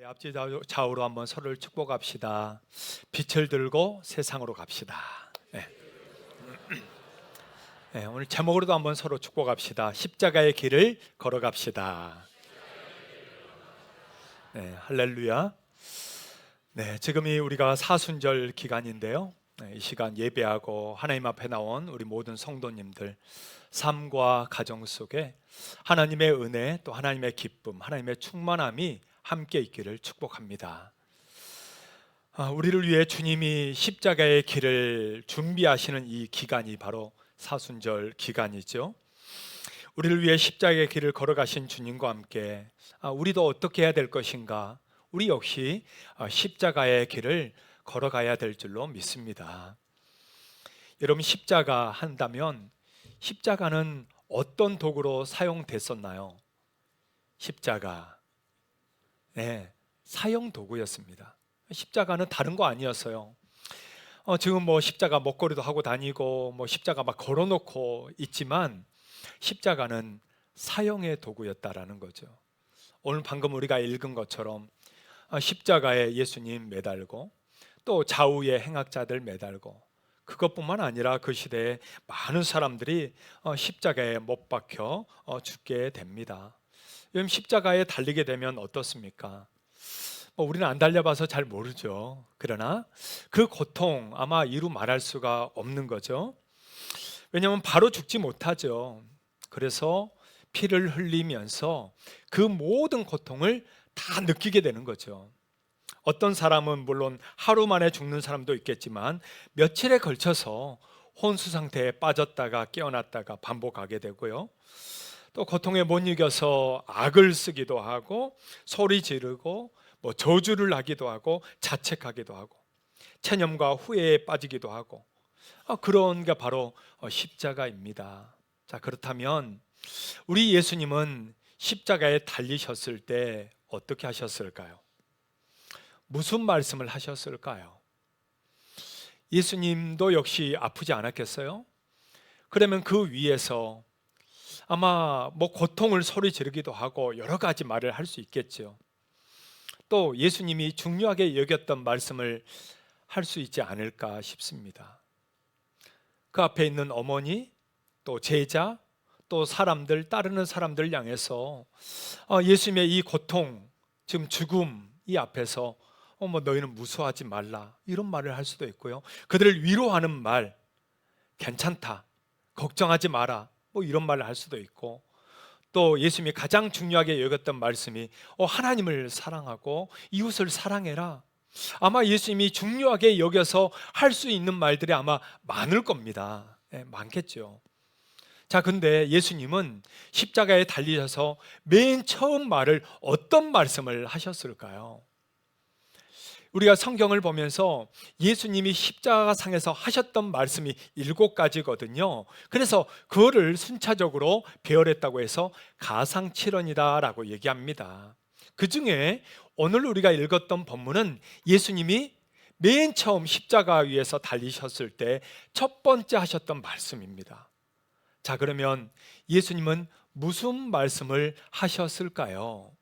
앞뒤 좌우로 한번 서로를 축복합시다. 빛을 들고 세상으로 갑시다. 네. 네, 오늘 제목으로도 한번 서로 축복합시다. 십자가의 길을 걸어갑시다. 네, 할렐루야. 네, 지금이 우리가 사순절 기간인데요. 네, 이 시간 예배하고 하나님 앞에 나온 우리 모든 성도님들 삶과 가정 속에 하나님의 은혜, 또 하나님의 기쁨, 하나님의 충만함이 함께 있기를 축복합니다. 우리를 위해 주님이 십자가의 길을 준비하시는 이 기간이 바로 사순절 기간이죠. 우리를 위해 십자가의 길을 걸어가신 주님과 함께 우리도 어떻게 해야 될 것인가? 우리 역시 십자가의 길을 걸어가야 될 줄로 믿습니다. 여러분, 십자가 한다면 십자가는 어떤 도구로 사용됐었나요? 십자가, 네, 사용 도구였습니다. 십자가는 다른 거 아니었어요. 지금 뭐 십자가 목걸이도 하고 다니고 뭐 십자가 막 걸어놓고 있지만 십자가는 사용의 도구였다라는 거죠. 오늘 방금 우리가 읽은 것처럼 십자가에 예수님 매달고 또 좌우에 행악자들 매달고 그것뿐만 아니라 그 시대에 많은 사람들이 십자가에 못 박혀 죽게 됩니다. 여러분, 십자가에 달리게 되면 어떻습니까? 우리는 안 달려봐서 잘 모르죠. 그러나 그 고통 아마 이루 말할 수가 없는 거죠. 왜냐하면 바로 죽지 못하죠. 그래서 피를 흘리면서 그 모든 고통을 다 느끼게 되는 거죠. 어떤 사람은 물론 하루 만에 죽는 사람도 있겠지만 며칠에 걸쳐서 혼수 상태에 빠졌다가 깨어났다가 반복하게 되고요. 또 고통에 못 이겨서 악을 쓰기도 하고 소리 지르고 뭐 저주를 하기도 하고 자책하기도 하고 체념과 후회에 빠지기도 하고 그런 게 바로 십자가입니다. 자, 그렇다면 우리 예수님은 십자가에 달리셨을 때 어떻게 하셨을까요? 무슨 말씀을 하셨을까요? 예수님도 역시 아프지 않았겠어요? 그러면 그 위에서 아마 뭐 고통을 소리 지르기도 하고 여러 가지 말을 할 수 있겠죠. 또 예수님이 중요하게 여겼던 말씀을 할 수 있지 않을까 싶습니다. 그 앞에 있는 어머니, 또 제자, 또 사람들, 따르는 사람들 향해서 예수님의 이 고통, 지금 죽음 이 앞에서 뭐 너희는 무서워하지 말라 이런 말을 할 수도 있고요. 그들을 위로하는 말, 괜찮다, 걱정하지 마라 뭐 이런 말을 할 수도 있고, 또 예수님이 가장 중요하게 여겼던 말씀이 하나님을 사랑하고 이웃을 사랑해라. 아마 예수님이 중요하게 여겨서 할 수 있는 말들이 아마 많을 겁니다. 많겠죠. 자, 근데 예수님은 십자가에 달리셔서 맨 처음 말을 어떤 말씀을 하셨을까요? 우리가 성경을 보면서 예수님이 십자가상에서 하셨던 말씀이 7가지거든요. 그래서 그거를 순차적으로 배열했다고 해서 가상칠언이다라고 얘기합니다. 그 중에 오늘 우리가 읽었던 본문은 예수님이 맨 처음 십자가 위에서 달리셨을 때 첫 번째 하셨던 말씀입니다. 자, 그러면 예수님은 무슨 말씀을 하셨을까요?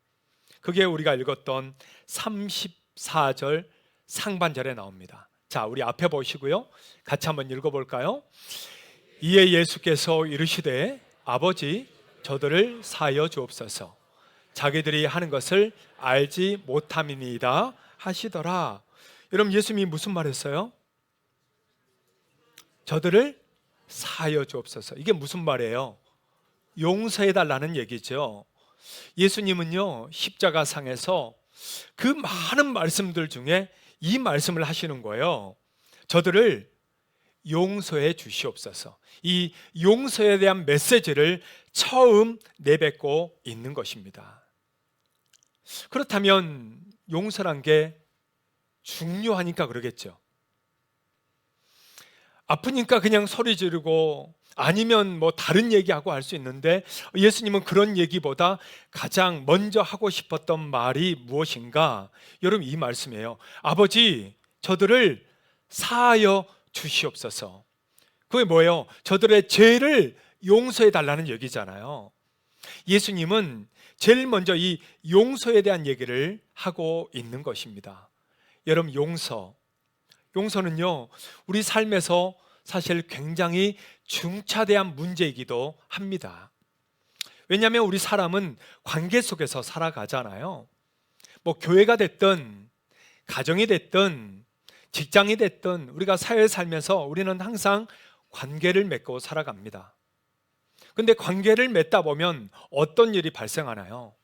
그게 우리가 읽었던 34절 상반절에 나옵니다. 자, 우리 앞에 보시고요, 같이 한번 읽어볼까요? 이에 예수께서 이르시되 아버지 저들을 사하여 주옵소서 자기들이 하는 것을 알지 못함이니이다 하시더라. 여러분, 예수님이 무슨 말 했어요? 저들을 사하여 주옵소서. 이게 무슨 말이에요? 용서해 달라는 얘기죠. 예수님은요, 십자가상에서 그 많은 말씀들 중에 이 말씀을 하시는 거예요. 저들을 용서해 주시옵소서. 이 용서에 대한 메시지를 처음 내뱉고 있는 것입니다. 그렇다면 용서란 게 중요하니까 그러겠죠. 아프니까 그냥 소리 지르고 아니면 뭐 다른 얘기하고 할 수 있는데 예수님은 그런 얘기보다 가장 먼저 하고 싶었던 말이 무엇인가? 여러분, 이 말씀이에요. 아버지 저들을 사하여 주시옵소서. 그게 뭐예요? 저들의 죄를 용서해 달라는 얘기잖아요. 예수님은 제일 먼저 이 용서에 대한 얘기를 하고 있는 것입니다. 여러분, 용서는요, 우리 삶에서 사실 굉장히 중차대한 문제이기도 합니다. 왜냐하면 우리 사람은 관계 속에서 살아가잖아요. 뭐 교회가 됐든 가정이 됐든 직장이 됐든 우리가 사회에 살면서 우리는 항상 관계를 맺고 살아갑니다. 근데 관계를 맺다 보면 어떤 일이 발생하나요?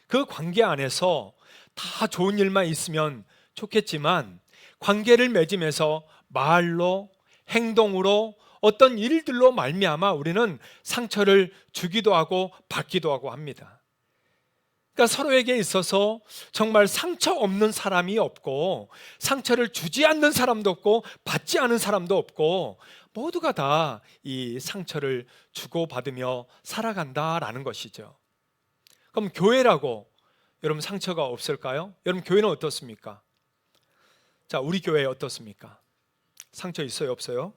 그 관계 안에서 다 좋은 일만 있으면 좋겠지만 관계를 맺으면서 말로, 행동으로, 어떤 일들로 말미암아 우리는 상처를 주기도 하고 받기도 하고 합니다. 그러니까 서로에게 있어서 정말 상처 없는 사람이 없고, 상처를 주지 않는 사람도 없고 받지 않은 사람도 없고, 모두가 다 이 상처를 주고받으며 살아간다라는 것이죠. 그럼 교회라고 여러분 상처가 없을까요? 여러분, 교회는 어떻습니까? 자, 우리 교회 어떻습니까? 상처 있어요, 없어요?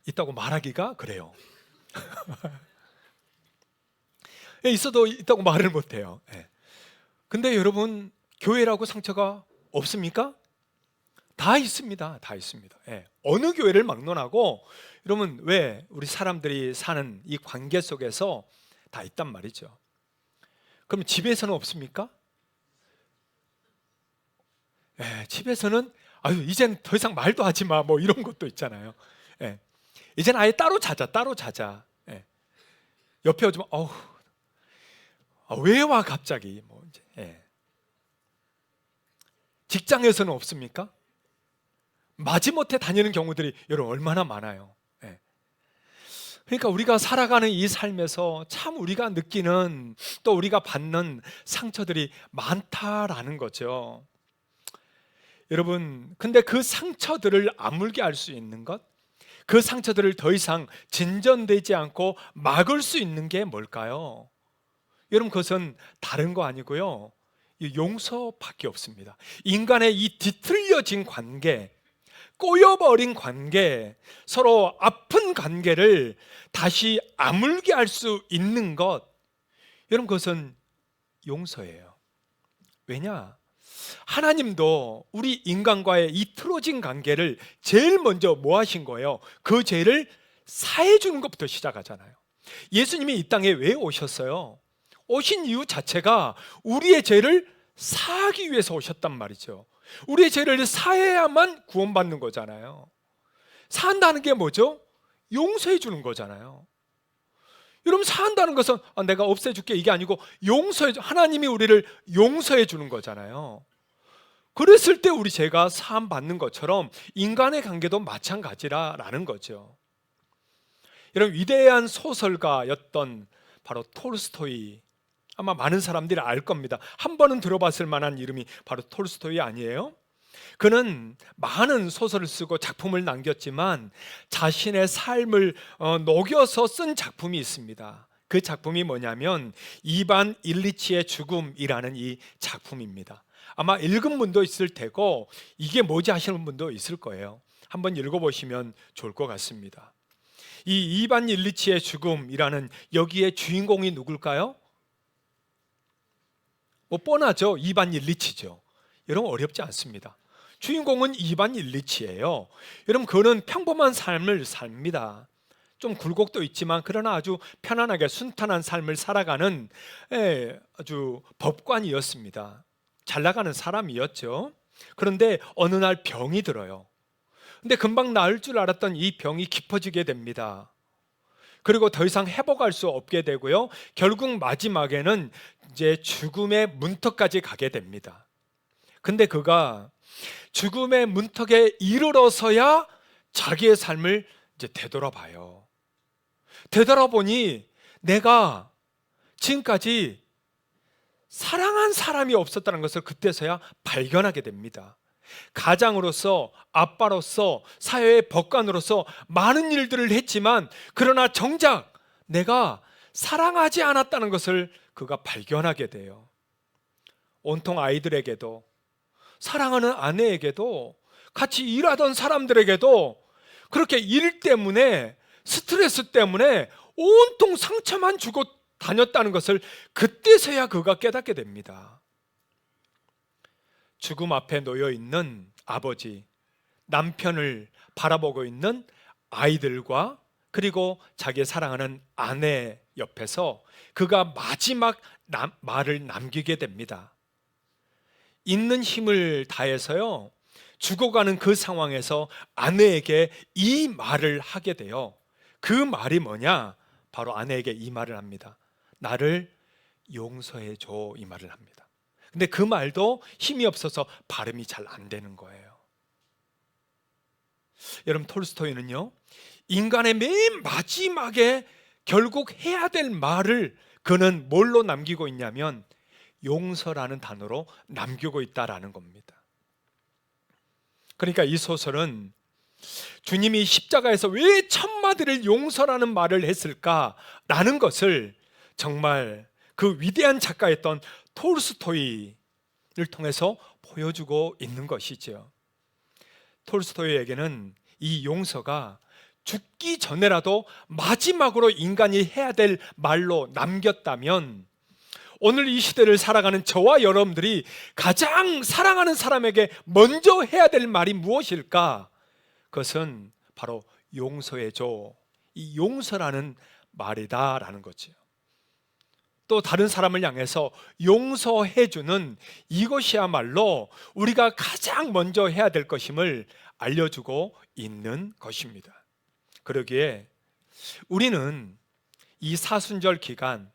있다고 말하기가 그래요. 있어도 있다고 말을 못해요. 근데 여러분, 교회라고 상처가 없습니까? 다 있습니다. 다 있습니다. 어느 교회를 막론하고 여러분, 왜 우리 사람들이 사는 이 관계 속에서 다 있단 말이죠. 그럼 집에서는 없습니까? 집에서는 이젠 더 이상 말도 하지 마, 뭐 이런 것도 있잖아요. 이젠 아예 따로 자자. 옆에 오지만 왜 와 갑자기, 뭐 이제. 직장에서는 없습니까? 마지못해 다니는 경우들이 여러분 얼마나 많아요. 그러니까 우리가 살아가는 이 삶에서 참 우리가 느끼는, 또 우리가 받는 상처들이 많다라는 거죠. 여러분, 근데 그 상처들을 아물게 할 수 있는 것, 그 상처들을 더 이상 진전되지 않고 막을 수 있는 게 뭘까요? 여러분, 그것은 다른 거 아니고요, 용서밖에 없습니다. 인간의 이 뒤틀려진 관계, 꼬여버린 관계, 서로 아픈 관계를 다시 아물게 할 수 있는 것, 여러분, 그것은 용서예요. 왜냐? 하나님도 우리 인간과의 이 틀어진 관계를 제일 먼저 뭐 하신 거예요? 그 죄를 사해 주는 것부터 시작하잖아요. 예수님이 이 땅에 왜 오셨어요? 오신 이유 자체가 우리의 죄를 사하기 위해서 오셨단 말이죠. 우리의 죄를 사해야만 구원받는 거잖아요. 사한다는 게 뭐죠? 용서해 주는 거잖아요. 여러분, 사한다는 것은 내가 없애줄게 이게 아니고 하나님이 우리를 용서해 주는 거잖아요. 그랬을 때 우리 죄가 사함 받는 것처럼 인간의 관계도 마찬가지라는 거죠. 여러분, 위대한 소설가였던 바로 톨스토이, 아마 많은 사람들이 알 겁니다. 한 번은 들어봤을 만한 이름이 바로 톨스토이 아니에요? 그는 많은 소설을 쓰고 작품을 남겼지만 자신의 삶을 녹여서 쓴 작품이 있습니다. 그 작품이 뭐냐면 이반 일리치의 죽음이라는 이 작품입니다. 아마 읽은 분도 있을 테고 이게 뭐지 하시는 분도 있을 거예요. 한번 읽어보시면 좋을 것 같습니다. 이 이반 일리치의 죽음이라는 여기에 주인공이 누굴까요? 뭐 뻔하죠. 이반 일리치죠. 여러분, 어렵지 않습니다. 주인공은 이반 일리치예요. 여러분, 그는 평범한 삶을 삽니다. 좀 굴곡도 있지만 그러나 아주 편안하게 순탄한 삶을 살아가는 아주 법관이었습니다. 잘 나가는 사람이었죠. 그런데 어느 날 병이 들어요. 근데 금방 나을 줄 알았던 이 병이 깊어지게 됩니다. 그리고 더 이상 회복할 수 없게 되고요, 결국 마지막에는 이제 죽음의 문턱까지 가게 됩니다. 근데 그가 죽음의 문턱에 이르러서야 자기의 삶을 이제 되돌아봐요. 되돌아보니 내가 지금까지 사랑한 사람이 없었다는 것을 그때서야 발견하게 됩니다. 가장으로서, 아빠로서, 사회의 법관으로서 많은 일들을 했지만 그러나 정작 내가 사랑하지 않았다는 것을 그가 발견하게 돼요. 온통 아이들에게도, 사랑하는 아내에게도, 같이 일하던 사람들에게도 그렇게 일 때문에, 스트레스 때문에 온통 상처만 주고 다녔다는 것을 그때서야 그가 깨닫게 됩니다. 죽음 앞에 놓여 있는 아버지, 남편을 바라보고 있는 아이들과 그리고 자기의 사랑하는 아내 옆에서 그가 마지막 말을 남기게 됩니다. 있는 힘을 다해서요, 죽어가는 그 상황에서 아내에게 이 말을 하게 돼요. 그 말이 뭐냐? 바로 아내에게 이 말을 합니다. 나를 용서해 줘, 이 말을 합니다. 근데 그 말도 힘이 없어서 발음이 잘 안 되는 거예요. 여러분, 톨스토이는요, 인간의 맨 마지막에 결국 해야 될 말을 그는 뭘로 남기고 있냐면 용서라는 단어로 남기고 있다라는 겁니다. 그러니까 이 소설은 주님이 십자가에서 왜 천마디를 용서라는 말을 했을까라는 것을 정말 그 위대한 작가였던 톨스토이를 통해서 보여주고 있는 것이죠. 톨스토이에게는 이 용서가 죽기 전에라도 마지막으로 인간이 해야 될 말로 남겼다면 오늘 이 시대를 살아가는 저와 여러분들이 가장 사랑하는 사람에게 먼저 해야 될 말이 무엇일까? 그것은 바로 용서해줘, 이 용서라는 말이다라는 거죠. 또 다른 사람을 향해서 용서해주는 이것이야말로 우리가 가장 먼저 해야 될 것임을 알려주고 있는 것입니다. 그러기에 우리는 이 사순절 기간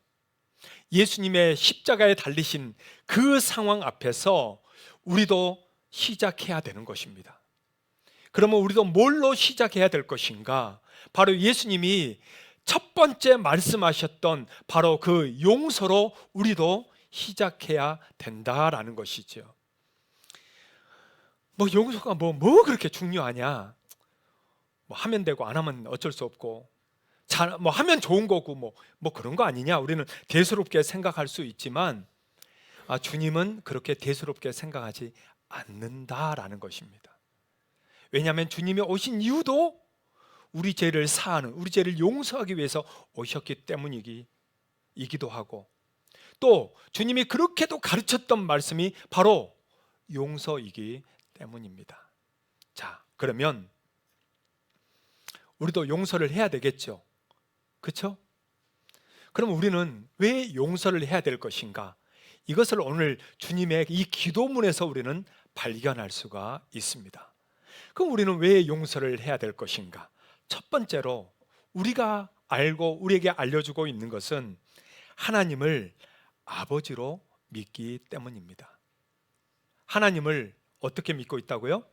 예수님의 십자가에 달리신 그 상황 앞에서 우리도 시작해야 되는 것입니다. 그러면 우리도 뭘로 시작해야 될 것인가? 바로 예수님이 첫 번째 말씀하셨던 바로 그 용서로 우리도 시작해야 된다라는 것이죠. 용서가 뭐 그렇게 중요하냐? 하면 되고 안 하면 어쩔 수 없고, 하면 좋은 거고 뭐 그런 거 아니냐? 우리는 대수롭게 생각할 수 있지만 주님은 그렇게 대수롭게 생각하지 않는다라는 것입니다. 왜냐하면 주님이 오신 이유도 우리 죄를 사하는, 우리 죄를 용서하기 위해서 오셨기 때문이기도 하고, 또 주님이 그렇게도 가르쳤던 말씀이 바로 용서이기 때문입니다. 자, 그러면 우리도 용서를 해야 되겠죠. 그렇죠? 그럼 우리는 왜 용서를 해야 될 것인가? 이것을 오늘 주님의 이 기도문에서 우리는 발견할 수가 있습니다. 그럼 우리는 왜 용서를 해야 될 것인가? 첫 번째로 우리가 알고 우리에게 알려주고 있는 것은 하나님을 아버지로 믿기 때문입니다. 하나님을 어떻게 믿고 있다고요?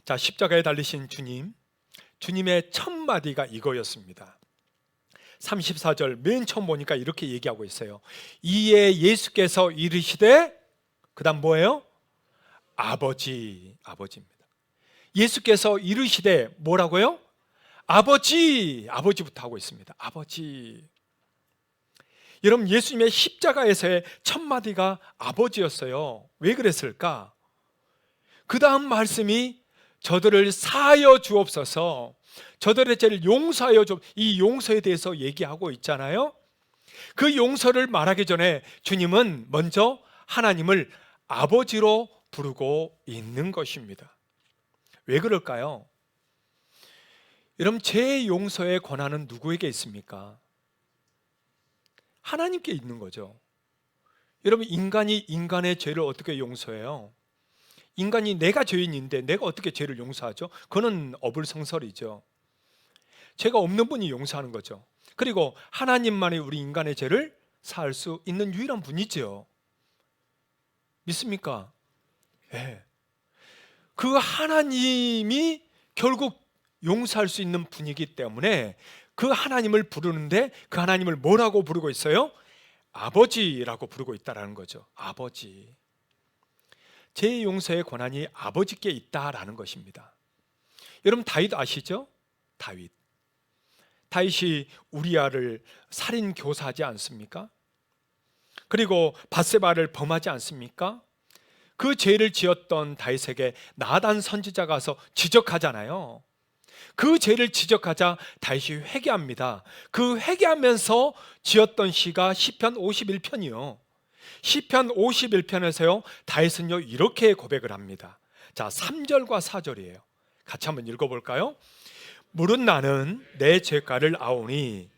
자, 십자가에 달리신 주님의 첫 마디가 이거였습니다. 34절 맨 처음 보니까 이렇게 얘기하고 있어요. 이에 예수께서 이르시되, 그 다음 뭐예요? 아버지입니다. 예수께서 이르시되 뭐라고요? 아버지부터 하고 있습니다. 아버지. 여러분, 예수님의 십자가에서의 첫 마디가 아버지였어요. 왜 그랬을까? 그 다음 말씀이 저들을 사하여 주옵소서, 저들의 죄를 용서하여 주옵소서, 이 용서에 대해서 얘기하고 있잖아요. 그 용서를 말하기 전에 주님은 먼저 하나님을 아버지로 부르고 있는 것입니다. 왜 그럴까요? 여러분, 죄 용서의 권한은 누구에게 있습니까? 하나님께 있는 거죠. 여러분, 인간이 인간의 죄를 어떻게 용서해요? 인간이 내가 죄인인데 내가 어떻게 죄를 용서하죠? 그거는 어불성설이죠. 죄가 없는 분이 용서하는 거죠. 그리고 하나님만이 우리 인간의 죄를 사할 수 있는 유일한 분이죠. 믿습니까? 네. 그 하나님이 결국 용서할 수 있는 분이기 때문에 그 하나님을 부르는데 그 하나님을 뭐라고 부르고 있어요? 아버지라고 부르고 있다라는 거죠. 아버지. 죄 용서의 권한이 아버지께 있다라는 것입니다. 여러분, 다윗 아시죠? 다윗이 우리아를 살인 교사하지 않습니까? 그리고 밧세바를 범하지 않습니까? 그 죄를 지었던 다윗에게 나단 선지자가 와서 지적하잖아요. 그 죄를 지적하자 다윗이 회개합니다. 그 회개하면서 지었던 시가 시편 51편이요. 시편 51편에서요 다윗은요 이렇게 고백을 합니다. 자, 3절과 4절이에요. 같이 한번 읽어볼까요? 물은 나는 내 죄가를 아오니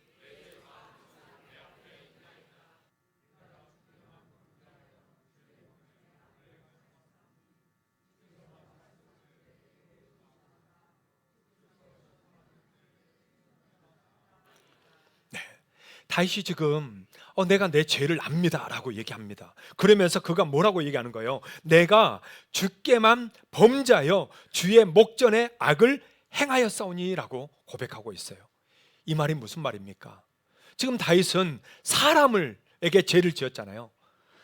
다윗이 지금 내가 내 죄를 압니다 라고 얘기합니다. 그러면서 그가 뭐라고 얘기하는 거예요? 내가 주께만 범죄하여 주의 목전에 악을 행하였사오니 라고 고백하고 있어요. 이 말이 무슨 말입니까? 지금 다윗은 사람에게 죄를 지었잖아요.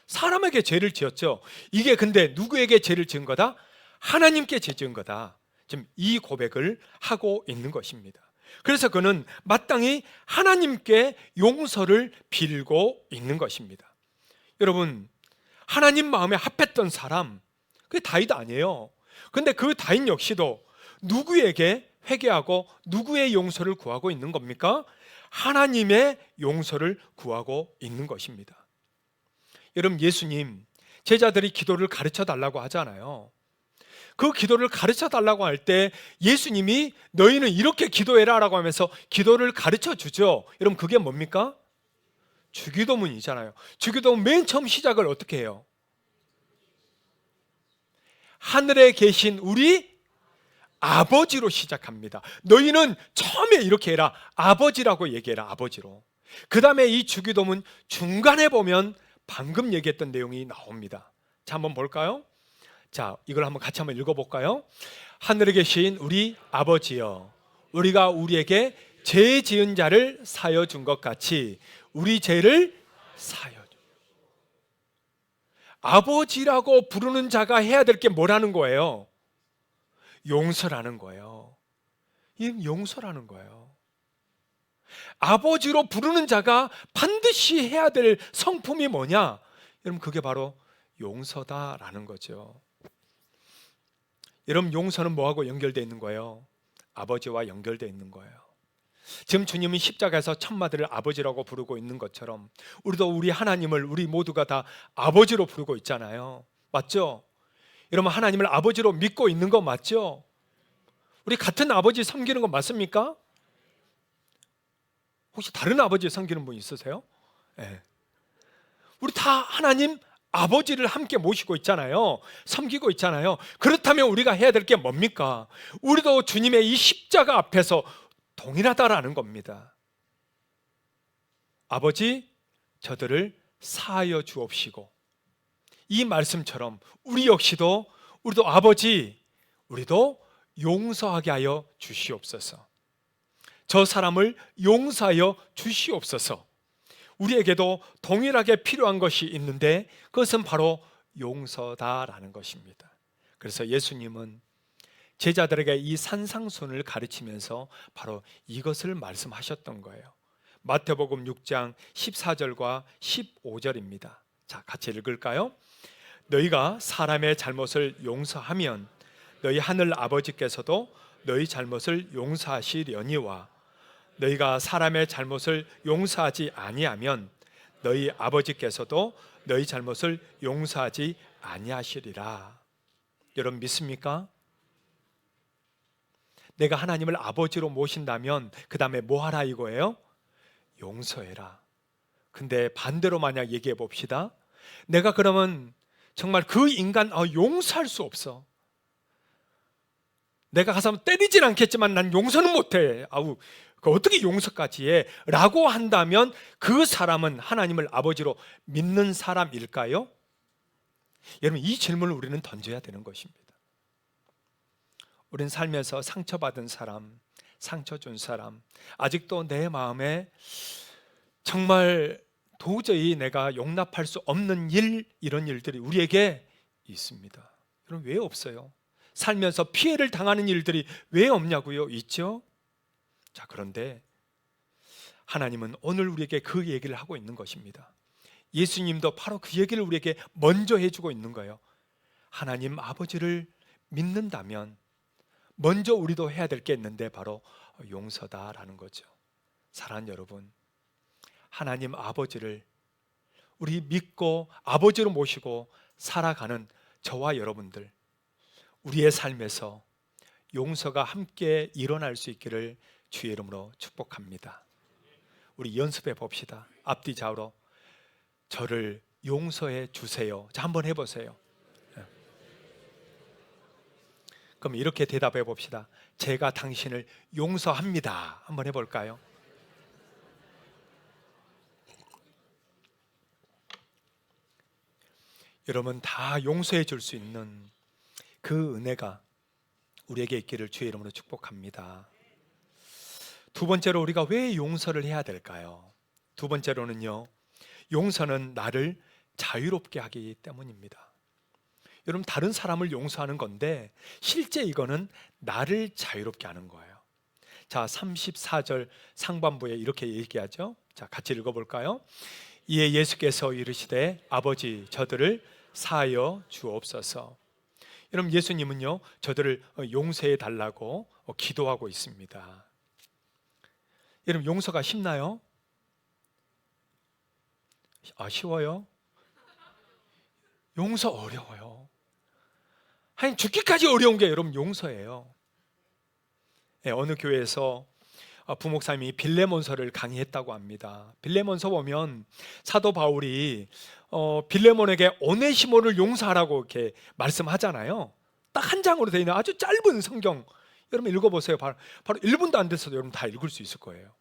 사람에게 죄를 지었죠. 이게 근데 누구에게 죄를 지은 거다? 하나님께 죄 지은 거다. 지금 이 고백을 하고 있는 것입니다. 그래서 그는 마땅히 하나님께 용서를 빌고 있는 것입니다. 여러분, 하나님 마음에 합했던 사람, 그게 다윗 아니에요. 근데 그 다윗 역시도 누구에게 회개하고 누구의 용서를 구하고 있는 겁니까? 하나님의 용서를 구하고 있는 것입니다. 여러분, 예수님 제자들이 기도를 가르쳐 달라고 하잖아요. 그 기도를 가르쳐 달라고 할 때 예수님이 너희는 이렇게 기도해라 라고 하면서 기도를 가르쳐 주죠. 여러분, 그게 뭡니까? 주기도문이잖아요. 주기도문 맨 처음 시작을 어떻게 해요? 하늘에 계신 우리 아버지로 시작합니다. 너희는 처음에 이렇게 해라. 아버지라고 얘기해라. 아버지로. 그 다음에 이 주기도문 중간에 보면 방금 얘기했던 내용이 나옵니다. 자, 한번 볼까요? 자, 이걸 한번 같이 한번 읽어볼까요? 하늘에 계신 우리 아버지여, 우리가 우리에게 죄 지은 자를 사여 준 것 같이 우리 죄를 사여 주. 아버지라고 부르는 자가 해야 될 게 뭐라는 거예요? 용서라는 거예요. 이 용서라는 거예요. 아버지로 부르는 자가 반드시 해야 될 성품이 뭐냐? 여러분, 그게 바로 용서다라는 거죠. 여러분, 용서는 뭐하고 연결되어 있는 거예요? 아버지와 연결되어 있는 거예요. 지금 주님은 십자가에서 천마들을 아버지라고 부르고 있는 것처럼 우리도 우리 하나님을 우리 모두가 다 아버지로 부르고 있잖아요. 맞죠? 여러분, 하나님을 아버지로 믿고 있는 거 맞죠? 우리 같은 아버지 섬기는 거 맞습니까? 혹시 다른 아버지 섬기는 분 있으세요? 네. 우리 다 하나님 아버지를 함께 모시고 있잖아요. 섬기고 있잖아요. 그렇다면 우리가 해야 될 게 뭡니까? 우리도 주님의 이 십자가 앞에서 동일하다라는 겁니다. 아버지, 저들을 사하여 주옵시고, 이 말씀처럼 우리도 아버지, 우리도 용서하게 하여 주시옵소서. 저 사람을 용서하여 주시옵소서. 우리에게도 동일하게 필요한 것이 있는데 그것은 바로 용서다라는 것입니다. 그래서 예수님은 제자들에게 이 산상순을 가르치면서 바로 이것을 말씀하셨던 거예요. 마태복음 6장 14절과 15절입니다. 자, 같이 읽을까요? 너희가 사람의 잘못을 용서하면 너희 하늘 아버지께서도 너희 잘못을 용서하시려니와 너희가 사람의 잘못을 용서하지 아니하면 너희 아버지께서도 너희 잘못을 용서하지 아니하시리라. 여러분, 믿습니까? 내가 하나님을 아버지로 모신다면 그 다음에 뭐 하라 이거예요? 용서해라. 근데 반대로 만약 얘기해 봅시다. 내가 그러면 정말 그 인간 용서할 수 없어. 내가 가서 때리진 않겠지만 난 용서는 못해. 그 어떻게 용서까지 해? 라고 한다면 그 사람은 하나님을 아버지로 믿는 사람일까요? 여러분, 이 질문을 우리는 던져야 되는 것입니다. 우리는 살면서 상처받은 사람, 상처 준 사람, 아직도 내 마음에 정말 도저히 내가 용납할 수 없는 이런 일들이 우리에게 있습니다. 여러분, 왜 없어요? 살면서 피해를 당하는 일들이 왜 없냐고요? 있죠? 자, 그런데 하나님은 오늘 우리에게 그 얘기를 하고 있는 것입니다. 예수님도 바로 그 얘기를 우리에게 먼저 해주고 있는 거예요. 하나님 아버지를 믿는다면 먼저 우리도 해야 될 게 있는데 바로 용서다라는 거죠. 사랑하는 여러분, 하나님 아버지를 우리 믿고 아버지로 모시고 살아가는 저와 여러분들, 우리의 삶에서 용서가 함께 일어날 수 있기를 주의 이름으로 축복합니다. 우리 연습해 봅시다. 앞뒤 좌우로 저를 용서해 주세요. 자, 한번 해보세요. 그럼 이렇게 대답해 봅시다. 제가 당신을 용서합니다. 한번 해볼까요? 여러분, 다 용서해 줄 수 있는 그 은혜가 우리에게 있기를 주의 이름으로 축복합니다. 두 번째로 우리가 왜 용서를 해야 될까요? 두 번째로는요, 용서는 나를 자유롭게 하기 때문입니다. 여러분, 다른 사람을 용서하는 건데 실제 이거는 나를 자유롭게 하는 거예요. 자, 34절 상반부에 이렇게 얘기하죠. 자, 같이 읽어볼까요? 이에 예수께서 이르시되 아버지 저들을 사하여 주옵소서. 여러분, 예수님은요 저들을 용서해 달라고 기도하고 있습니다. 여러분, 용서가 쉽나요? 쉬워요? 용서 어려워요. 아니, 죽기까지 어려운 게 여러분 용서예요. 네, 어느 교회에서 부목사님이 빌레몬서를 강의했다고 합니다. 빌레몬서 보면 사도 바울이 빌레몬에게 오네시모를 용서하라고 이렇게 말씀하잖아요. 딱 한 장으로 되어 있는 아주 짧은 성경, 여러분 읽어보세요. 바로 1분도 안 돼서도 여러분 다 읽을 수 있을 거예요.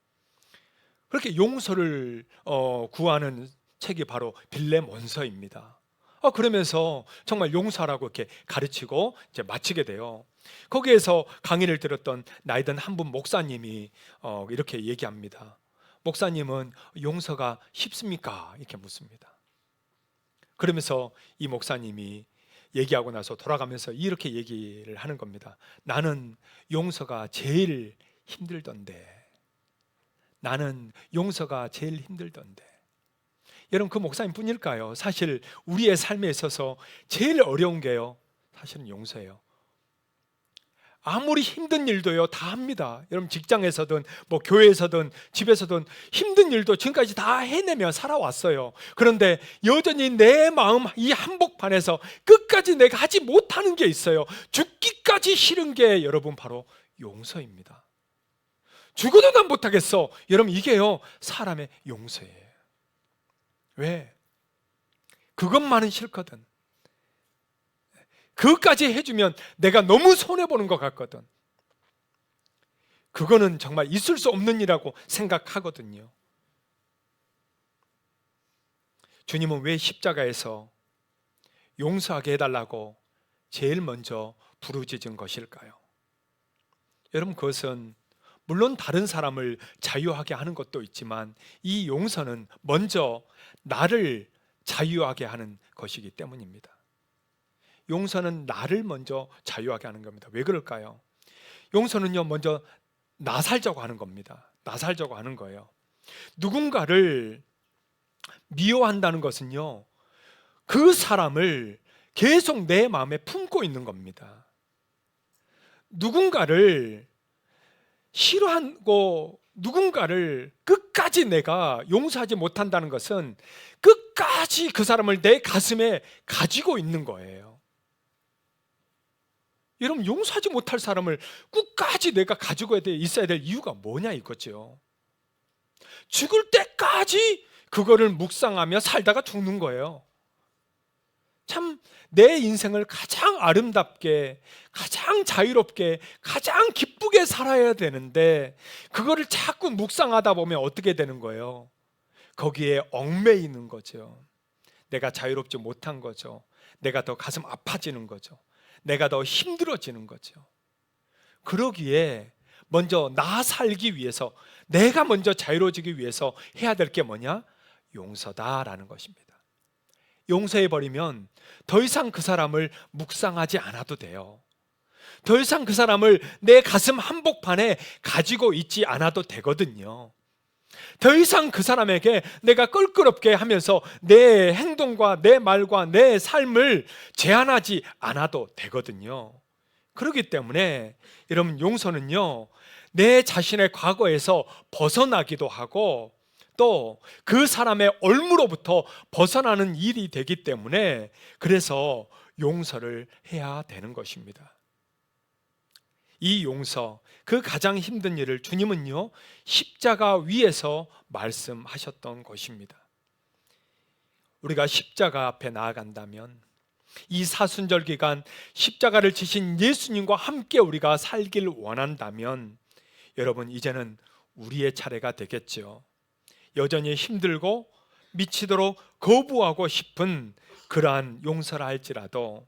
그렇게 용서를 구하는 책이 바로 빌레몬서입니다. 그러면서 정말 용서하라고 이렇게 가르치고 이제 마치게 돼요. 거기에서 강의를 들었던 나이 든 한 분 목사님이 이렇게 얘기합니다. 목사님은 용서가 쉽습니까? 이렇게 묻습니다. 그러면서 이 목사님이 얘기하고 나서 돌아가면서 이렇게 얘기를 하는 겁니다. 나는 용서가 제일 힘들던데. 나는 용서가 제일 힘들던데. 여러분, 그 목사님 뿐일까요? 사실 우리의 삶에 있어서 제일 어려운 게요, 사실은 용서예요. 아무리 힘든 일도요 다 합니다. 여러분, 직장에서든 뭐 교회에서든 집에서든 힘든 일도 지금까지 다 해내며 살아왔어요. 그런데 여전히 내 마음 이 한복판에서 끝까지 내가 하지 못하는 게 있어요. 죽기까지 싫은 게 여러분 바로 용서입니다. 죽어도 난 못하겠어. 여러분, 이게요 사람의 용서예요. 왜? 그것만은 싫거든. 그것까지 해주면 내가 너무 손해보는 것 같거든. 그거는 정말 있을 수 없는 일이라고 생각하거든요. 주님은 왜 십자가에서 용서하게 해달라고 제일 먼저 부르짖은 것일까요? 여러분, 그것은 물론 다른 사람을 자유하게 하는 것도 있지만 이 용서는 먼저 나를 자유하게 하는 것이기 때문입니다. 용서는 나를 먼저 자유하게 하는 겁니다. 왜 그럴까요? 용서는요 먼저 나 살자고 하는 겁니다. 나 살자고 하는 거예요. 누군가를 미워한다는 것은요 그 사람을 계속 내 마음에 품고 있는 겁니다. 누군가를 싫어하고 누군가를 끝까지 내가 용서하지 못한다는 것은 끝까지 그 사람을 내 가슴에 가지고 있는 거예요. 여러분, 용서하지 못할 사람을 끝까지 내가 가지고 있어야 될 이유가 뭐냐 이거죠. 죽을 때까지 그거를 묵상하며 살다가 죽는 거예요. 참 내 인생을 가장 아름답게, 가장 자유롭게, 가장 기쁘게 살아야 되는데 그거를 자꾸 묵상하다 보면 어떻게 되는 거예요? 거기에 얽매이는 거죠. 내가 자유롭지 못한 거죠. 내가 더 가슴 아파지는 거죠. 내가 더 힘들어지는 거죠. 그러기에 먼저 나 살기 위해서, 내가 먼저 자유로워지기 위해서 해야 될 게 뭐냐? 용서다라는 것입니다. 용서해버리면 더 이상 그 사람을 묵상하지 않아도 돼요. 더 이상 그 사람을 내 가슴 한복판에 가지고 있지 않아도 되거든요. 더 이상 그 사람에게 내가 껄끄럽게 하면서 내 행동과 내 말과 내 삶을 제한하지 않아도 되거든요. 그렇기 때문에 여러분, 용서는요, 내 자신의 과거에서 벗어나기도 하고 또 그 사람의 올무로부터 벗어나는 일이 되기 때문에, 그래서 용서를 해야 되는 것입니다. 이 용서, 그 가장 힘든 일을 주님은요, 십자가 위에서 말씀하셨던 것입니다. 우리가 십자가 앞에 나아간다면, 이 사순절 기간 십자가를 지신 예수님과 함께 우리가 살길 원한다면, 여러분, 이제는 우리의 차례가 되겠죠. 여전히 힘들고 미치도록 거부하고 싶은 그러한 용서라 할지라도,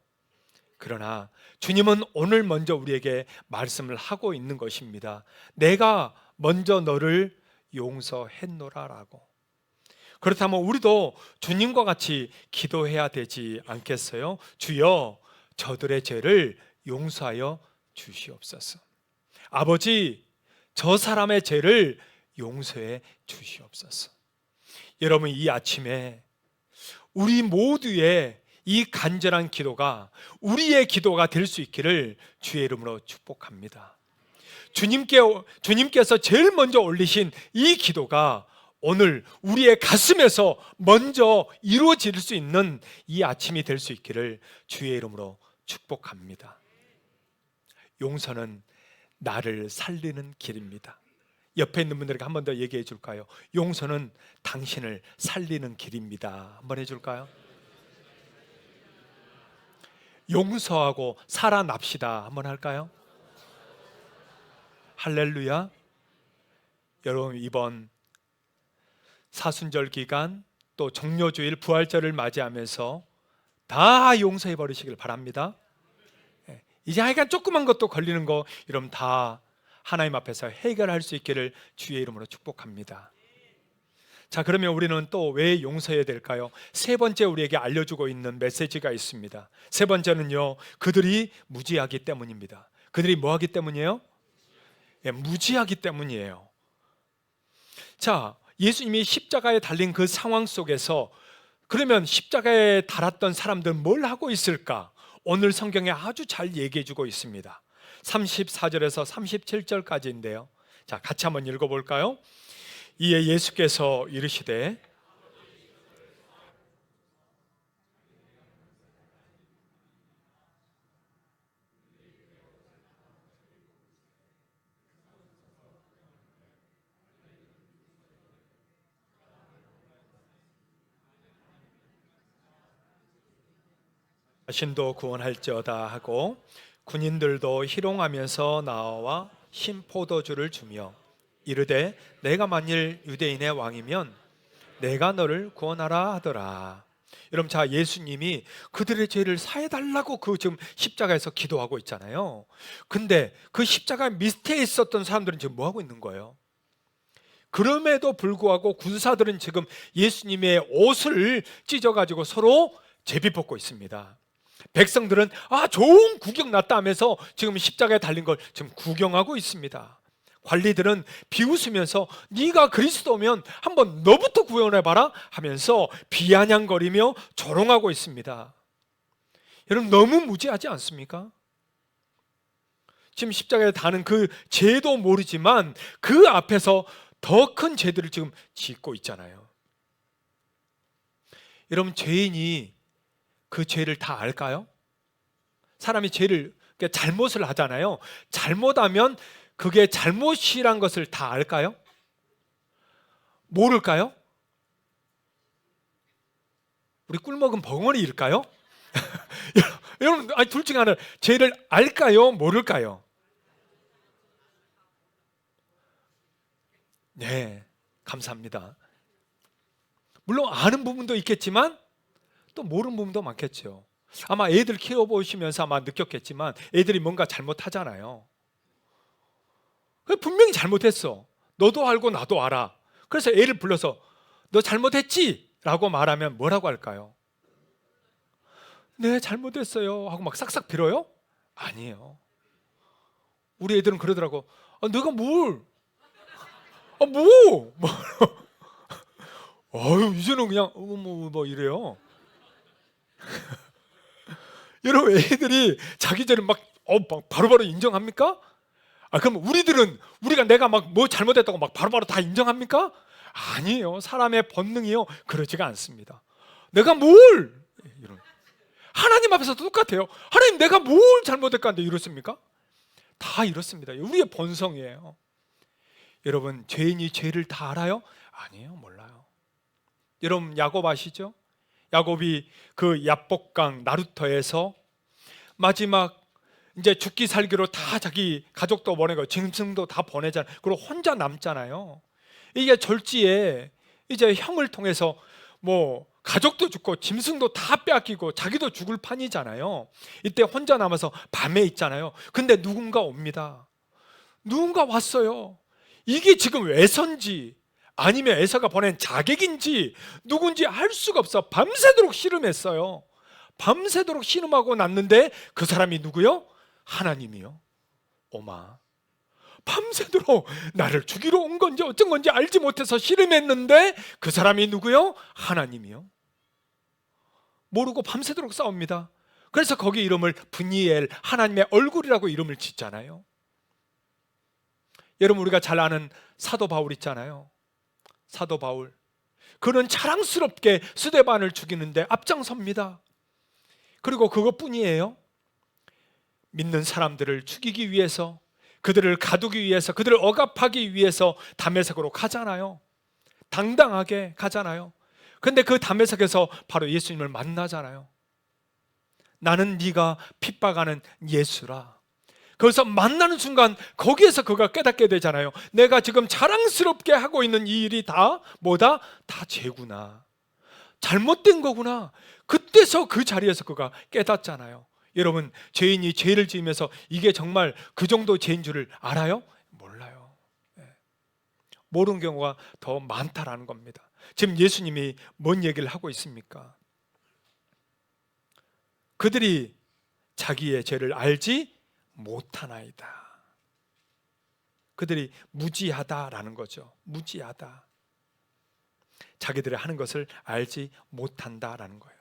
그러나 주님은 오늘 먼저 우리에게 말씀을 하고 있는 것입니다. 내가 먼저 너를 용서했노라라고. 그렇다면 우리도 주님과 같이 기도해야 되지 않겠어요? 주여, 저들의 죄를 용서하여 주시옵소서. 아버지, 저 사람의 죄를 용서해 주시옵소서. 여러분, 이 아침에 우리 모두의 이 간절한 기도가 우리의 기도가 될 수 있기를 주의 이름으로 축복합니다. 주님께서 제일 먼저 올리신 이 기도가 오늘 우리의 가슴에서 먼저 이루어질 수 있는 이 아침이 될 수 있기를 주의 이름으로 축복합니다. 용서는 나를 살리는 길입니다. 옆에 있는 분들에게 한 번 더 얘기해 줄까요? 용서는 당신을 살리는 길입니다. 한번 해줄까요? 용서하고 살아납시다. 한번 할까요? 할렐루야. 여러분, 이번 사순절 기간 또 정료주일 부활절을 맞이하면서 다 용서해 버리시길 바랍니다. 이제 하여간 조그만 것도 걸리는 거 여러분 다 하나님 앞에서 해결할 수 있기를 주의 이름으로 축복합니다. 자, 그러면 우리는 또 왜 용서해야 될까요? 세 번째 우리에게 알려주고 있는 메시지가 있습니다. 세 번째는요, 그들이 무지하기 때문입니다. 그들이 뭐하기 때문이에요? 무지하기 때문이에요. 자, 예수님이 십자가에 달린 그 상황 속에서 그러면 십자가에 달았던 사람들은 뭘 하고 있을까? 오늘 성경에 아주 잘 얘기해 주고 있습니다. 34절에서 37절까지인데요. 자, 같이 한번 읽어볼까요? 이에 예수께서 이르시되 자신도 구원할지어다 하고 군인들도 희롱하면서 나와 신포도주를 주며 이르되 내가 만일 유대인의 왕이면 내가 너를 구원하라 하더라. 여러분, 자, 예수님이 그들의 죄를 사해달라고 그 지금 십자가에서 기도하고 있잖아요. 근데 그 십자가 밑에 있었던 사람들은 지금 뭐 하고 있는 거예요? 그럼에도 불구하고 군사들은 지금 예수님의 옷을 찢어가지고 서로 제비 뽑고 있습니다. 백성들은 좋은 구경 났다 하면서 지금 십자가에 달린 걸 지금 구경하고 있습니다. 관리들은 비웃으면서 네가 그리스도면 한번 너부터 구원해봐라 하면서 비아냥거리며 조롱하고 있습니다. 여러분, 너무 무지하지 않습니까? 지금 십자가에 다는 그 죄도 모르지만 그 앞에서 더 큰 죄들을 지금 짓고 있잖아요. 여러분, 죄인이 그 죄를 다 알까요? 사람이 죄를, 잘못을 하잖아요. 잘못하면 그게 잘못이란 것을 다 알까요? 모를까요? 우리 꿀먹은 벙어리일까요? 여러분, 둘 중에 하나, 죄를 알까요? 모를까요? 네, 감사합니다. 물론 아는 부분도 있겠지만 또 모르는 부분도 많겠죠. 아마 애들 키워보시면서 아마 느꼈겠지만 애들이 뭔가 잘못하잖아요. 분명히 잘못했어. 너도 알고 나도 알아. 그래서 애를 불러서 너 잘못했지? 라고 말하면 뭐라고 할까요? 네, 잘못했어요 하고 막 싹싹 빌어요? 아니에요. 우리 애들은 그러더라고. 내가 뭘? 뭐 이제는 그냥 뭐 이래요. 여러분, 애들이 자기 전에 막 바로바로 인정합니까? 그럼 우리가 내가 막 뭐 잘못했다고 막 바로바로 다 인정합니까? 아니에요. 사람의 본능이요 그러지가 않습니다. 내가 뭘 이런 하나님 앞에서도 똑같아요. 하나님, 내가 뭘 잘못했까 한데 이렇습니까? 다 이렇습니다. 우리의 본성이에요. 여러분, 죄인이 죄를 다 알아요? 아니에요. 몰라요. 여러분, 야곱 아시죠? 야곱이 그 야복강 나루터에서 마지막 이제 죽기 살기로 다 자기 가족도 보내고 짐승도 다 보내잖아요. 그리고 혼자 남잖아요. 이게 졸지에 이제 형을 통해서 뭐 가족도 죽고 짐승도 다 빼앗기고 자기도 죽을 판이잖아요. 이때 혼자 남아서 밤에 있잖아요. 근데 누군가 옵니다. 누군가 왔어요. 이게 지금 외선지 아니면 에서가 보낸 자객인지 누군지 알 수가 없어. 밤새도록 씨름했어요. 밤새도록 씨름하고 났는데 그 사람이 누구요? 하나님이요. 오마, 밤새도록 나를 죽이러 온 건지 어쩐 건지 알지 못해서 씨름했는데 그 사람이 누구요? 하나님이요. 모르고 밤새도록 싸웁니다. 그래서 거기 이름을 브니엘, 하나님의 얼굴이라고 이름을 짓잖아요. 여러분, 우리가 잘 아는 사도 바울 있잖아요. 사도 바울, 그는 자랑스럽게 스데반을 죽이는데 앞장섭니다. 그리고 그것뿐이에요. 믿는 사람들을 죽이기 위해서, 그들을 가두기 위해서, 그들을 억압하기 위해서 다메섹으로 가잖아요. 당당하게 가잖아요. 근데 그 다메섹에서 바로 예수님을 만나잖아요. 나는 네가 핍박하는 예수라. 그래서 만나는 순간 거기에서 그가 깨닫게 되잖아요. 내가 지금 자랑스럽게 하고 있는 이 일이 다 뭐다? 다 죄구나. 잘못된 거구나. 그때서 그 자리에서 그가 깨닫잖아요. 여러분, 죄인이 죄를 지으면서 이게 정말 그 정도 죄인 줄을 알아요? 몰라요. 모르는 경우가 더 많다라는 겁니다. 지금 예수님이 뭔 얘기를 하고 있습니까? 그들이 자기의 죄를 알지 못하나이다. 그들이 무지하다라는 거죠. 무지하다. 자기들이 하는 것을 알지 못한다라는 거예요.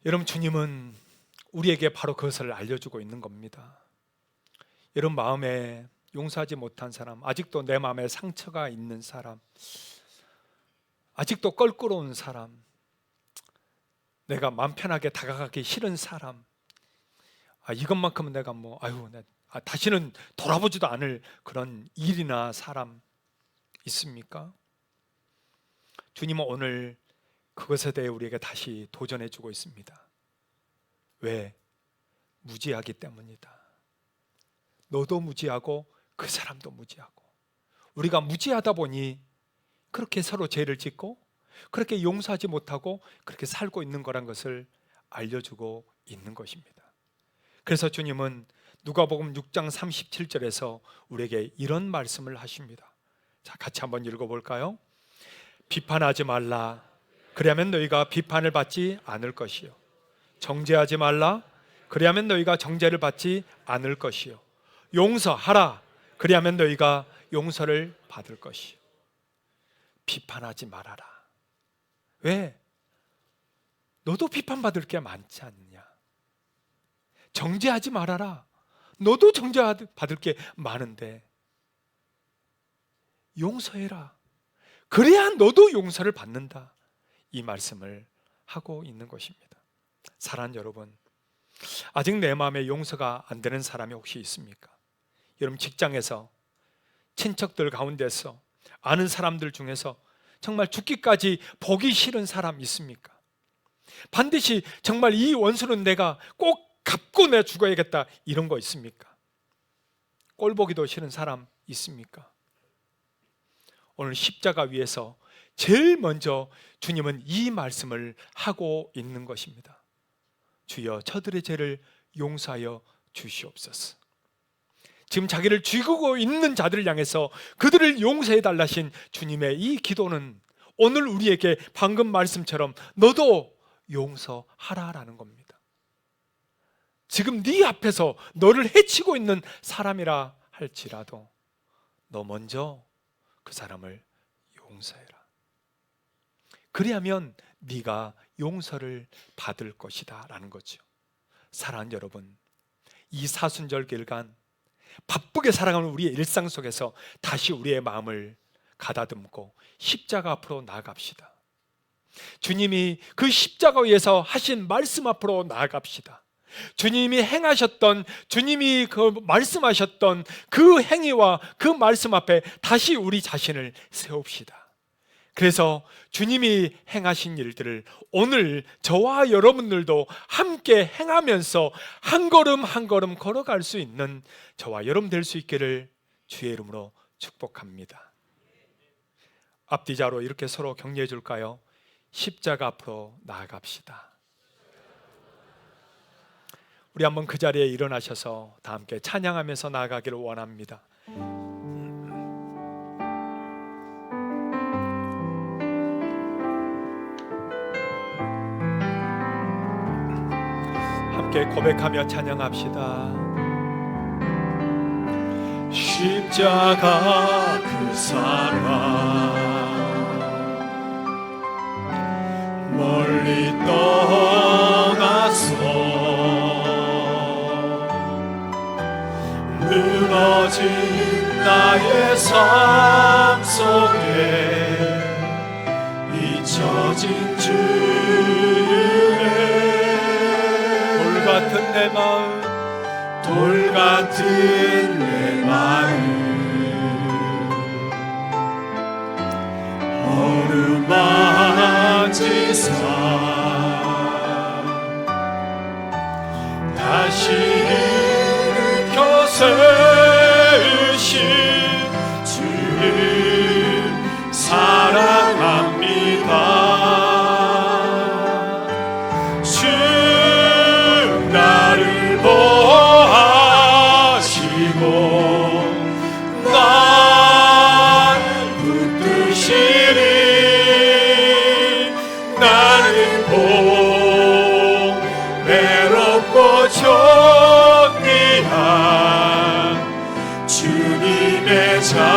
여러분, 주님은 우리에게 바로 그것을 알려주고 있는 겁니다. 여러분 마음에 용서하지 못한 사람, 아직도 내 마음에 상처가 있는 사람, 아직도 껄끄러운 사람, 내가 마음 편하게 다가가기 싫은 사람, 이것만큼은 내가 다시는 돌아보지도 않을 그런 일이나 사람 있습니까? 주님은 오늘 그것에 대해 우리에게 다시 도전해 주고 있습니다. 왜? 무지하기 때문이다. 너도 무지하고 그 사람도 무지하고, 우리가 무지하다 보니 그렇게 서로 죄를 짓고 그렇게 용서하지 못하고 그렇게 살고 있는 거란 것을 알려주고 있는 것입니다. 그래서 주님은 누가복음 6장 37절에서 우리에게 이런 말씀을 하십니다. 자, 같이 한번 읽어볼까요? 비판하지 말라. 그리하면 너희가 비판을 받지 않을 것이요. 정죄하지 말라. 그리하면 너희가 정죄를 받지 않을 것이요. 용서하라. 그리하면 너희가 용서를 받을 것이요. 비판하지 말아라. 왜? 너도 비판받을 게 많지 않느냐? 정죄하지 말아라. 너도 정죄받을 게 많은데 용서해라. 그래야 너도 용서를 받는다. 이 말씀을 하고 있는 것입니다. 사랑하는 여러분, 아직 내 마음에 용서가 안 되는 사람이 혹시 있습니까? 여러분, 직장에서, 친척들 가운데서, 아는 사람들 중에서 정말 죽기까지 보기 싫은 사람 있습니까? 반드시 정말 이 원수는 내가 꼭 갚고 내가 죽어야겠다, 이런 거 있습니까? 꼴 보기도 싫은 사람 있습니까? 오늘 십자가 위에서 제일 먼저 주님은 이 말씀을 하고 있는 것입니다. 주여, 저들의 죄를 용서하여 주시옵소서. 지금 자기를 죽이고 있는 자들을 향해서 그들을 용서해 달라신 주님의 이 기도는 오늘 우리에게 방금 말씀처럼 너도 용서하라라는 겁니다. 지금 네 앞에서 너를 해치고 있는 사람이라 할지라도 너 먼저 그 사람을 용서해라. 그리하면 네가 용서를 받을 것이다 라는 거죠. 사랑하는 여러분, 이 사순절 기간 바쁘게 살아가는 우리의 일상 속에서 다시 우리의 마음을 가다듬고 십자가 앞으로 나아갑시다. 주님이 그 십자가 위에서 하신 말씀 앞으로 나아갑시다. 주님이 행하셨던, 주님이 그 말씀하셨던 그 행위와 그 말씀 앞에 다시 우리 자신을 세웁시다. 그래서 주님이 행하신 일들을 오늘 저와 여러분들도 함께 행하면서 한 걸음 한 걸음 걸어갈 수 있는 저와 여러분 될 수 있기를 주의 이름으로 축복합니다. 앞뒤자로 이렇게 서로 격려해 줄까요? 십자가 앞으로 나아갑시다. 우리 한번 그 자리에 일어나셔서 다 함께 찬양하면서 나아가기를 원합니다. 함께 고백하며 찬양합시다. 십자가 그 사랑 멀리 떠나서 무너진 나의 삶 속에 잊혀진 주의 돌 같은 내 마음, 돌 같은 내 마음 어루만지사 다시 일으켜 세우신 주를 사랑합니다. 주 나를 보호하시고 날 붙드시리. 나는 외롭고 존귀한 주님의 자녀라.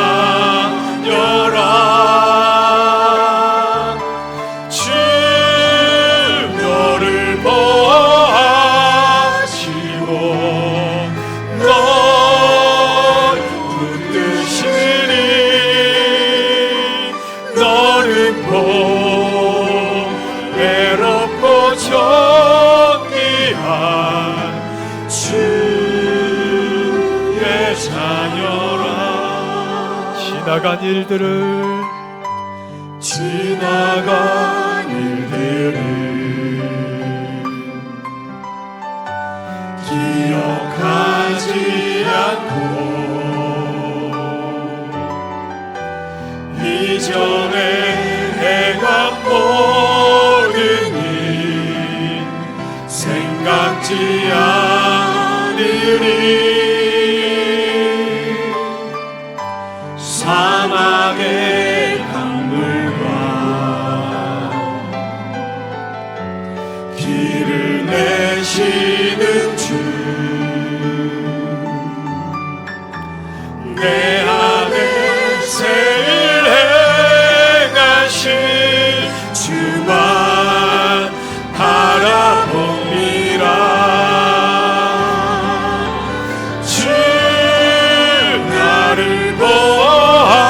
주 너를 보호하시고 널 붙드시리. 너는 외롭고 존귀한 주의 자녀라. 지나간 일들을 기억하지 않고 이전에 행한 모든 일 생각지 않으리. 사막의 강물과 길을 내시는 주 내 안에 새일 행하신 주만 바라봅니다. 주 나를 보호하시고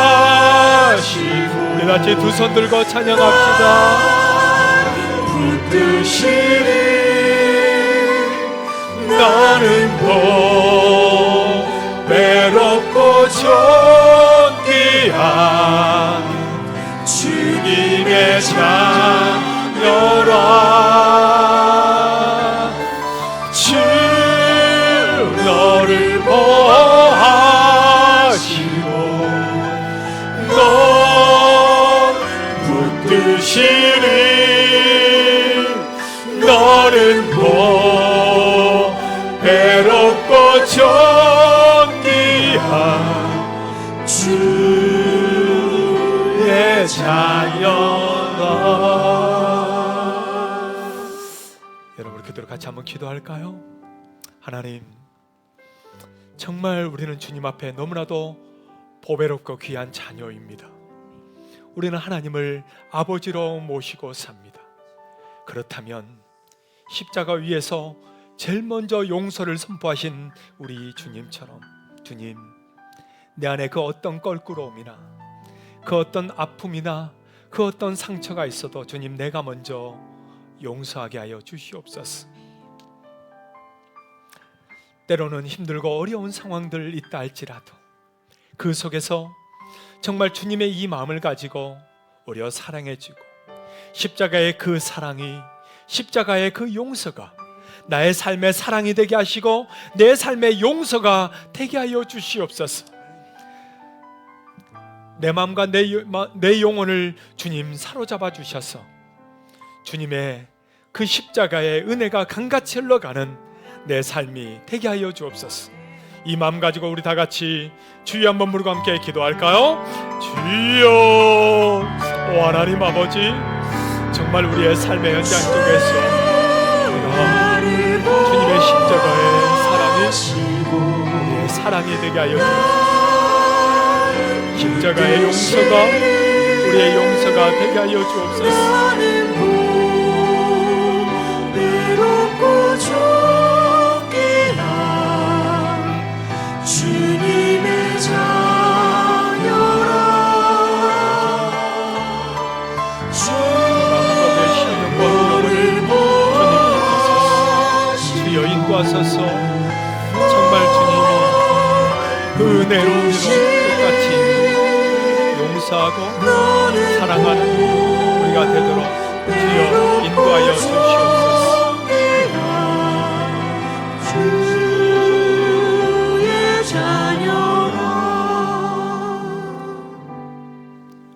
우리 같이 두 손 들고 찬양합시다. 붙드시리. 나는 외롭고 존귀한 주님의 자녀라. 주 너를 보호하시고 널 붙드시리. 너는 외롭고 존귀한 주의 자녀라. 여러분 그대로 같이 한번 기도할까요? 하나님, 정말 우리는 주님 앞에 너무나도 보배롭고 귀한 자녀입니다. 우리는 하나님을 아버지로 모시고 삽니다. 그렇다면 십자가 위에서 제일 먼저 용서를 선포하신 우리 주님처럼, 주님, 내 안에 그 어떤 껄끄러움이나 그 어떤 아픔이나 그 어떤 상처가 있어도 주님, 내가 먼저 용서하게 하여 주시옵소서. 때로는 힘들고 어려운 상황들 있다 할지라도 그 속에서 정말 주님의 이 마음을 가지고 우리와 사랑해주고, 십자가의 그 사랑이, 십자가의 그 용서가 나의 삶의 사랑이 되게 하시고 내 삶의 용서가 되게 하여 주시옵소서. 내 마음과 내 영혼을 주님 사로잡아 주셔서 주님의 그 십자가의 은혜가 강같이 흘러가는 내 삶이 되게 하여 주옵소서. 이 마음 가지고 우리 다 같이 주여 한번 부르고 함께 기도할까요? 주여, 오 하나님 아버지, 정말 우리의 삶의 현장 속에서 우리가 주님의 십자가의 사랑이 우리의 사랑이 되게 하여 주옵소서. 십자가의 용서가 우리의 용서가 되게 하여 주옵소서. 주님의 자녀라. 마음과 내 심령과 영혼을 주님 주여 인도하소서. 정말 주님이 그 은혜로 우리로 똑같이 용서하고 사랑하는 우리가 되도록 주여 인도하여 주시옵소서.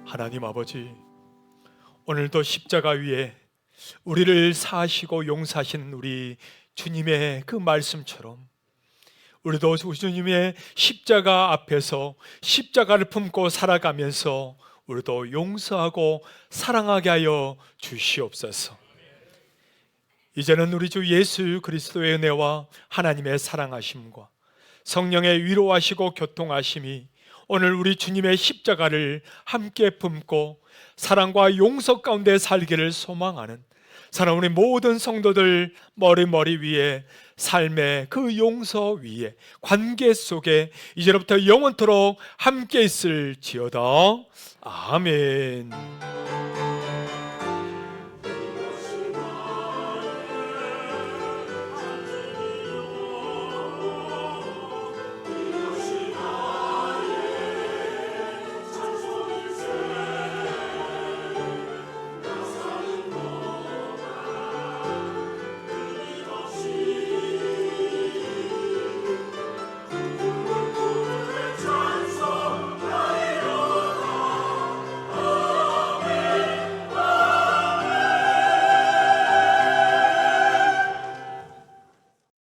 하나님 아버지, 오늘도 십자가 위에 우리를 사하시고 용서하시는 우리 주님의 그 말씀처럼 우리도 주님의 십자가 앞에서 십자가를 품고 살아가면서 우리도 용서하고 사랑하게 하여 주시옵소서. 이제는 우리 주 예수 그리스도의 은혜와 하나님의 사랑하심과 성령의 위로하시고 교통하심이 오늘 우리 주님의 십자가를 함께 품고 사랑과 용서 가운데 살기를 소망하는 사랑 우리 모든 성도들 머리 위에 삶의 그 용서 위에 관계 속에 이제로부터 영원토록 함께 있을지어다. 아멘.